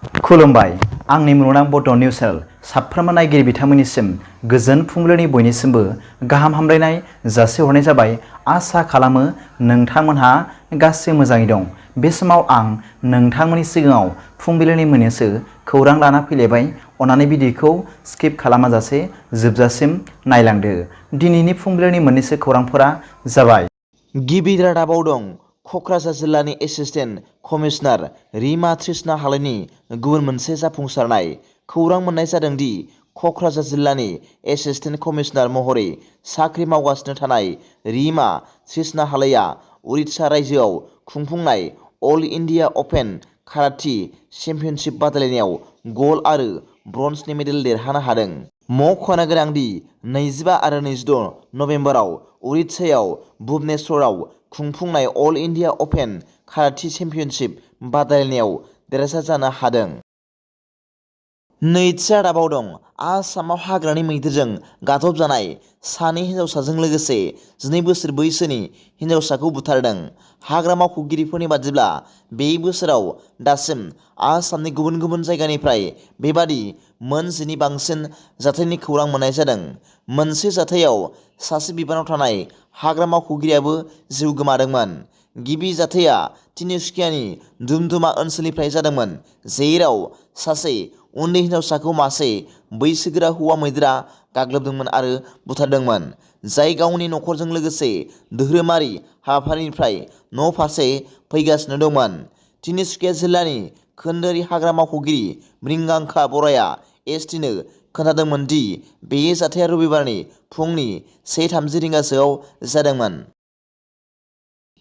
खुलुमबाय आंनि मुलुगनां बड' निउस चेनेल साफ्रोमबो नायगिरि बिथांमोननिसिम गोजोन फुंबिलिनि बयनिसिमबो गाहाम हामलायनाय जासिहरनाय जाबाय। आसा खालामो नोंथांमोनहा गासै मोजाङै दं। बे समाव आं नोंथांमोननि सिगाङाव फुंबिलिनि मोननैसो खौरां लाना फैलायबाय। अन्नानै भिडिअखौ स्किप खालामाजासे जोबजासिम नायलांदो। दिनैनि फुंबिलिनि मोननैसो खौरांफोरा जाबाय। गिबि रादाबाव दं क'क्राझार जिल्लानि एसिस्टेन्ट कमिशनार रिमा तृष्णा हालयनि गुबुन मोनसे जाफुंसारनाय। खौरां मोननाय जादों दि क'क्राझार जिल्लानि एसिस्टेन्ट कमिशनार महरै साख्रि मावगासिनो थानाय रिमा तृष्णा हालयआ उरिष्या रायजोआव खुंफुंनाय अल इन्डिया अपेन काराटे चेम्पियनशिप बादायलायनायाव गल्ड आरो ब्रन्जनि मेडेल देरहानो हादों। मख'नो गोनां दि 25 आरो 26 नबेम्बराव उरिष्यायाव भुबनेश्वराव खुंफुंनाय अल इन्डिया अपेन काराटे चेम्पियनशिप बादायलायनायाव देरहासार जानो हादों। नैथि रादाबाव दं आसामाव हाग्रानि मैदेरजों गादबजानाय सानै हिनजावसाजों लोगोसे 12 बोसोर बैसोनि हिनजावसाखौ बुथारदों। हाग्रा मावख'गिरिफोरनि बादिब्ला बे बोसोराव दासिम आसामनि गुबुन गुबुन जायगानिफ्राय बेबादि मोन 10नि बांसिन जाथायनि खौरां मोननाय जादों। मोनसे जाथायाव सासे बिबानाव थानाय हाग्रा मावख'गिरियाबो जिउ गोमादोंमोन। गिबि जाथाया तिनिसुकियानि दुमदुमा ओनसोलनिफ्राय जादोंमोन, जेराव सासे उन्दै हिनजावसाखौ मासे बैसोगोरा हौवा मैदेरा गाग्लोबदोंमोन आरो बुथारदोंमोन, जाय गावनि नखरजों लोगोसे धोरोमारि हाबाफारिनिफ्राय न' फारसे फैगासिनो दंमोन। तिनिसुकिया जिल्लानि खोन्दोरि हाग्रा मावख'गिरि मृगांका बर'आ एसटिनो खोन्थादोंमोन दि बे जाथाया रबिबारनि फुंनि 1:30 रिंगासोआव जादोंमोन।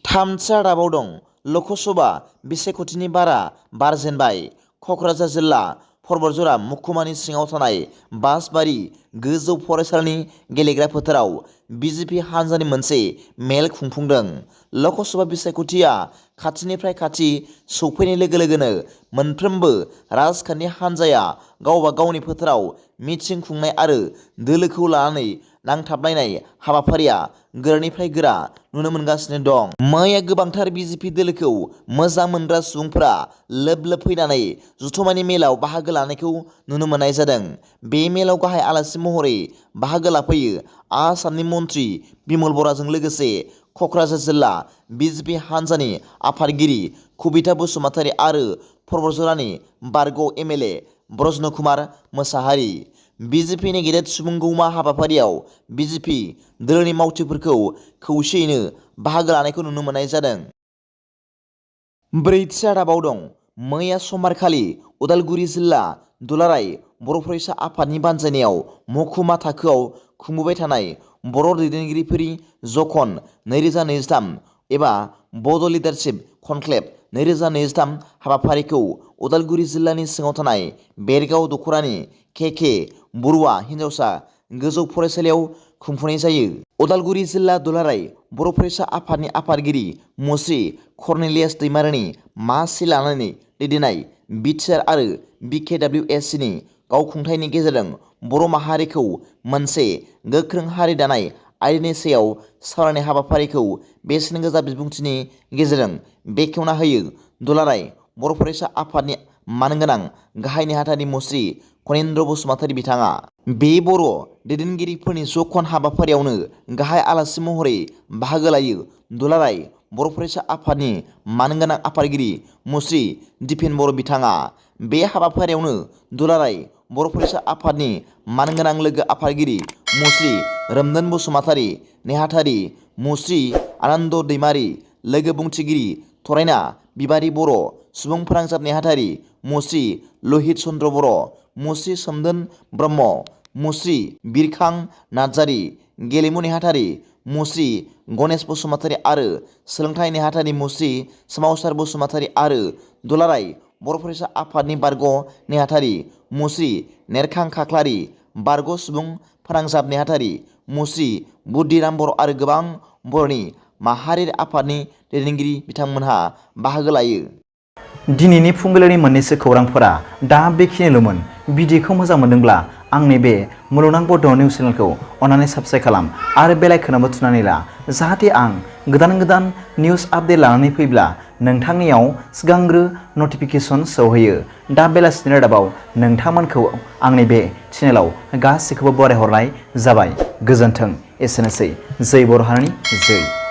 थामथि रादाबाव दं ल'कसभा बिसायख'थिनि बारा बारजेनबाय। क'क्राझार जिल्ला परबतजरा महकुमानि सिङाव थानाय बासबारि गोजौ फरायसालिनि गेलेग्रा फोथाराव बिजेपि हान्जानि मोनसे मेल खुंफुंदों। ल'कसभा बिसायख'थिया खाथिनिफ्राय खाथि सौफैनाय लोगो लोगोनो मोनफ्रोमबो राजखान्थि हान्जाया गावबा गावनि फोथाराव मिथिं खुंनाय आरो दोलोखौ लानानै नांथाबलायनाय हाबाफारिया गोरानिफ्राय गोरा नुनो मोनगासिनो दं। मैया गोबांथार बिजेपि दोलोखौ मोजां मोनग्रा सुबुंफोरा लोब लोब फैनानै जथुम्मानि मेलाव बाहागो लानायखौ नुनो मोननाय जादों। बे मेलाव गाहाय आलासि महरै बाहागो लाफैयो आसामनि मन्त्रि बिमल बराजों लोगोसे क'क्राझार जिल्ला बिजेपि हान्जानि आफादगिरि कबिता बसुमतारी आरो परबतजरानि बारग' एमएलए ब्रजन कुमार मोसाहारि। बिजेपिनि गेदेर सुबुंगौमा हाबाफारियाव बिजेपि दोलोनि मावथिफोरखौ खौसेयैनो बाहागो लानायखौ नुनो मोननाय जादों। ब्रैथि रादाबाव दं मैया समबारखालि उदालगुरि जिल्ला दुलाराय बर' फरायसा आफादनि बानजायनायाव महकुमा थाखोआव खुंबोबाय थानाय बर' दैदेनगिरिफोरनि जखन 2023 एबा बड' लिडारशिप कनक्लेभ 2023 हाबाफारिखौ उदालगुरि जिल्लानि सिङाव थानाय बेरगाव दख'रानि के बरुवा हिनजावसा गोजौ फरायसालियाव खुंफुंनाय जायो। उदालगुरि जिल्ला दुलाराय बर' फरायसा आफादनि आफादगिरि मुस्रि कर्नेलियास दैमारिनि मासि लानानै दैदेननाय बिटिआर आरो बिकेडब्लिउएससिनि गावखुंथायनि गेजेरजों बर' माहारिखौ मोनसे गोख्रों हारि दानाय आयदानि सायाव सावरायनाय हाबाफारिखौ बेसेन गोसा बिबुंथिनि गेजेरजों बेखेवना होयो दुलाराय बर' फरायसा आफादनि मानगोनां गाहाय नेहाथारि मुस्रि कनिन्द्र बसुमतारी बिथाङा। बे बर' दैदेनगिरिफोरनि जखन हाबाफारियावनो गाहाय आलासि महरै बाहागो लायो दुलाराय बर' फरायसा आफादनि मानगोनां आफादगिरि मुस्रि दिपेन बर' बिथाङा। बे हाबाफारियावनो दुलाराय बर' फरायसा आफादनि मानगोनां लोगो आफादगिरि मुस्रि रोमदोन बसुमतारी, नेहाथारि मुस्रि आनन्द दैमारि, लोगो बुंथिगिरि थरायना बिबारि बर', सुबुं फोनांजाब नेहाथारि मुस्रि लहित चन्द्र बर', मुस्रि सोमदोन ब्रह्म, मुस्रि बिरखां नार्जारि, गेलेमु नेहाथारि मुस्रि गणेश बसुमतारी आरो सोलोंथाइ नेहाथारि मुस्रि सोमावसार बसुमतारी आरो दुलाराय बर' फरायसा आफादनि बारग' नेहाथारि मुस्रि नेरखां खाख्लारि, बारग' सुबुं फोनांजाब नेहाथारि मुस्रि बुद्धिराम बर' आरो गोबां बर'नि माहारियारि आफादनि दैदेनगिरि बिथांमोनहा बाहागो लायो। दिनैनि फुंबिलिनि मोननैसो खौरांफोरा दा बेखिनिल'मोन। भिडिअखौ मोजां मोनदोंब्ला आंनि बे मुलुगनां बड' निउस चेनेलखौ अन्नानै साबस्क्राइब खालाम आरो बेल आइकनआवबो थुनानै ला। जाहाथे आं गोदान निउस आपडेट लानानै फैब्ला नोंथांनियाव सिगांग्रो नटिफिकेसन सौहैयो। दा बेलासिनि रादाबाव नोंथांमोनखौ आंनि बे चेनेलाव गासैखौबो बरायहरनाय जाबाय। गोजोन्थों। एसेनोसै। जै बर' हारिनि जै।